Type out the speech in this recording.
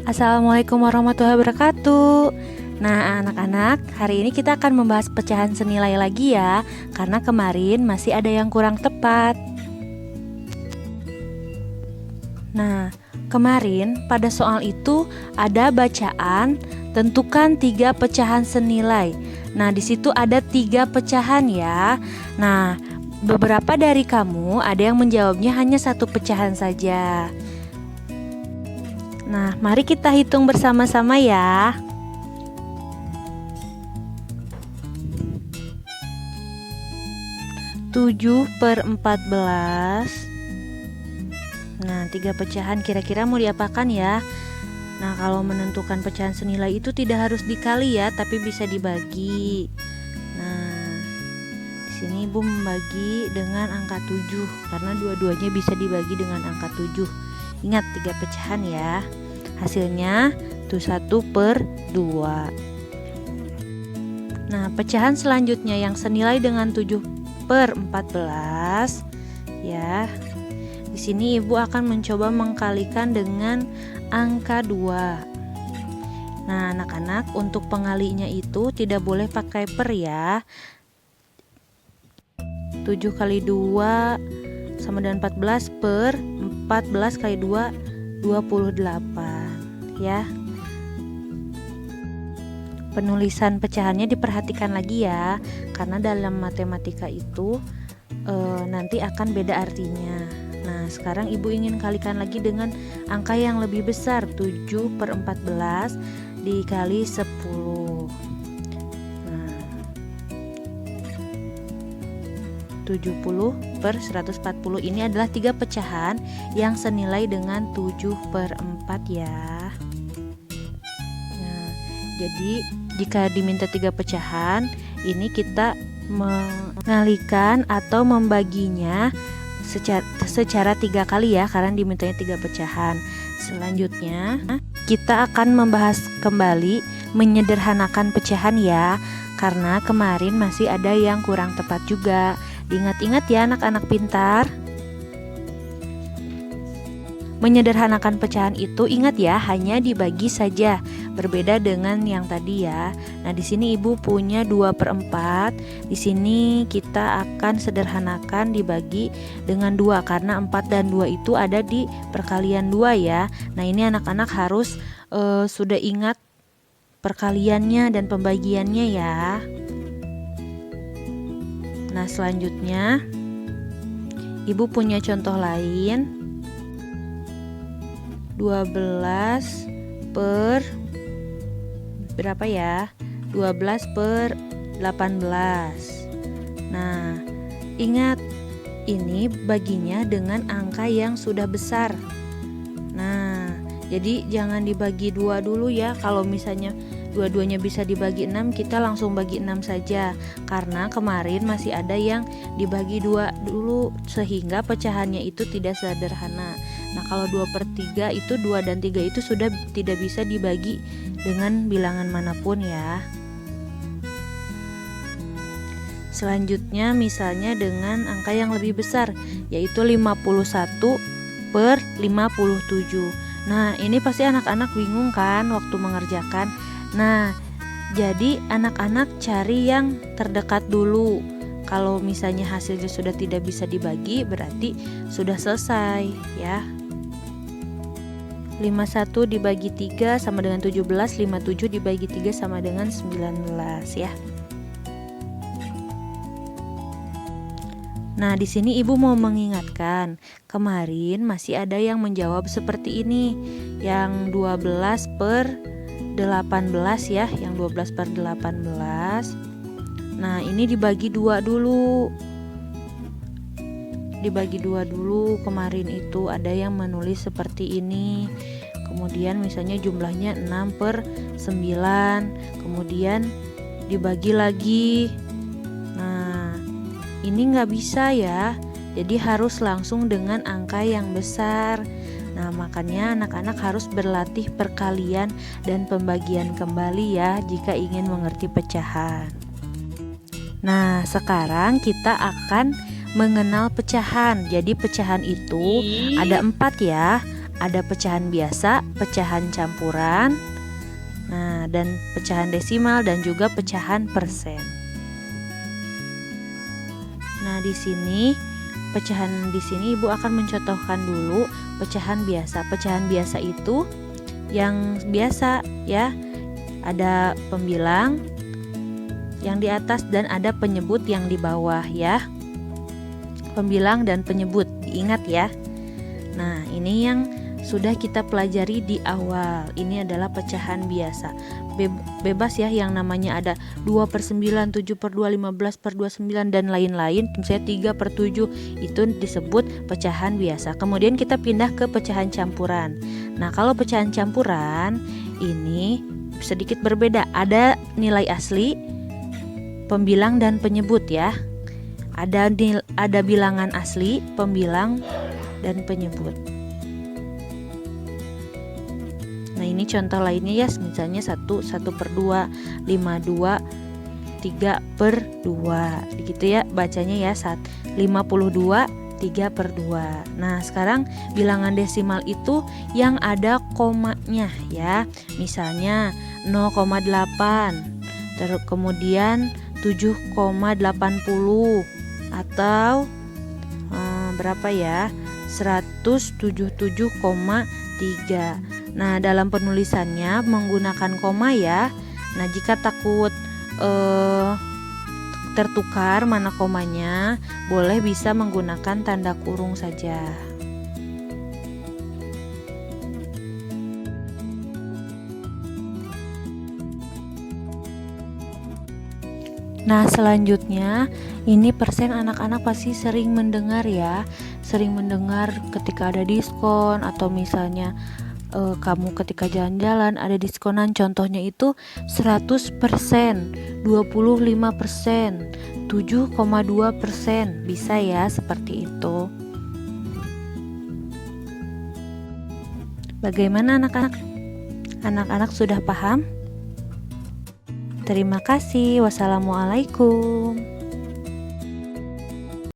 Assalamualaikum warahmatullahi wabarakatuh. Nah, anak-anak, hari ini kita akan membahas pecahan senilai lagi ya, karena kemarin masih ada yang kurang tepat. Nah, kemarin pada soal itu ada bacaan tentukan 3 pecahan senilai. Nah, di situ ada 3 pecahan ya. Nah, beberapa dari kamu ada yang menjawabnya hanya 1 pecahan saja. Nah, mari kita hitung bersama-sama ya. Tujuh per 14. Nah, 3 pecahan kira-kira mau diapakan ya? Nah, kalau menentukan pecahan senilai itu tidak harus dikali ya, tapi bisa dibagi. Nah, di sini Ibu membagi dengan angka 7 karena dua-duanya bisa dibagi dengan angka 7. Ingat 3 pecahan ya. Hasilnya tuh 1 per 2. Nah, pecahan selanjutnya yang senilai dengan 7 per 14 ya. Di sini Ibu akan mencoba mengkalikan dengan angka 2. Nah, anak-anak, untuk pengalinya itu tidak boleh pakai per ya. 7 kali 2 sama dengan 14 per 14 kali 2 28 ya. Penulisan pecahannya diperhatikan lagi ya, karena dalam matematika itu nanti akan beda artinya. Nah, sekarang Ibu ingin kalikan lagi dengan angka yang lebih besar, 7 per 14 dikali 10. Nah, 70 per 140 ini adalah 3 pecahan yang senilai dengan 7 per 4 ya. Nah, jadi jika diminta 3 pecahan, ini kita mengalihkan atau membaginya secara 3 kali ya, karena dimintanya 3 pecahan. Selanjutnya kita akan membahas kembali menyederhanakan pecahan ya, karena kemarin masih ada yang kurang tepat juga. Diingat-ingat ya anak-anak pintar. Menyederhanakan pecahan itu ingat ya, hanya dibagi saja, berbeda dengan yang tadi ya. Nah, di sini Ibu punya 2 per 4. Di sini kita akan sederhanakan dibagi dengan 2 karena 4 dan 2 itu ada di perkalian 2 ya. Nah, ini anak-anak harus sudah ingat perkaliannya dan pembagiannya ya. Nah, selanjutnya Ibu punya contoh lain. 12 per berapa ya? 12 per 18. Nah, ingat ini baginya dengan angka yang sudah besar. Nah, jadi jangan dibagi 2 dulu ya. Kalau misalnya dua-duanya bisa dibagi 6, kita langsung bagi 6 saja, karena kemarin masih ada yang dibagi 2 dulu sehingga pecahannya itu tidak sederhana. Nah, kalau 2 per 3 itu 2 dan 3 itu sudah tidak bisa dibagi dengan bilangan manapun ya. Selanjutnya misalnya dengan angka yang lebih besar, yaitu 51 per 57. Nah, ini pasti anak-anak bingung kan waktu mengerjakan. Nah, jadi anak-anak cari yang terdekat dulu. Kalau misalnya hasilnya sudah tidak bisa dibagi, berarti sudah selesai ya. 51 dibagi 3 sama dengan 17, 57 dibagi 3 sama dengan 19 ya. Nah, di sini Ibu mau mengingatkan, kemarin masih ada yang menjawab seperti ini, yang 12 per 18 ya, yang 12 per 18. Nah, ini dibagi 2 dulu. Dibagi 2 dulu. Kemarin itu ada yang menulis seperti ini. Kemudian misalnya jumlahnya 6 per 9. Kemudian dibagi lagi. Nah, ini nggak bisa ya. Jadi harus langsung dengan angka yang besar. Nah, makanya anak-anak harus berlatih perkalian dan pembagian kembali ya jika ingin mengerti pecahan. Nah, sekarang kita akan mengenal pecahan. Jadi pecahan itu ada 4 ya. ada pecahan biasa, pecahan campuran, nah dan pecahan desimal dan juga pecahan persen. Nah, di sini Ibu akan mencontohkan dulu pecahan biasa. Pecahan biasa itu yang biasa ya, ada pembilang yang di atas dan ada penyebut yang di bawah ya. Pembilang dan penyebut, diingat ya. Nah, ini yang sudah kita pelajari di awal. Ini adalah pecahan biasa. Bebas ya, yang namanya ada 2/9, 7/2, 15/29 dan lain-lain. Misalnya 3/7 itu disebut pecahan biasa. Kemudian kita pindah ke pecahan campuran. Nah, kalau pecahan campuran ini sedikit berbeda. Ada nilai asli, pembilang dan penyebut ya. Ada bilangan asli, pembilang dan penyebut. Nah, ini contoh lainnya ya, misalnya 1/2, 52, 3/2 gitu ya bacanya ya, 52, 3/2. Nah, sekarang bilangan desimal itu yang ada komanya ya. Misalnya 0,8, kemudian 7,80 atau berapa ya? 177,3. Nah, dalam penulisannya menggunakan koma ya. Nah, jika takut tertukar mana komanya, boleh bisa menggunakan tanda kurung saja. Nah, selanjutnya ini persen anak-anak pasti sering mendengar ya. Sering mendengar ketika ada diskon atau misalnya kamu ketika jalan-jalan ada diskonan, contohnya itu 100%, 25%, 7,2%, bisa ya seperti itu. Bagaimana anak-anak? Anak-anak sudah paham? Terima kasih. Wassalamualaikum.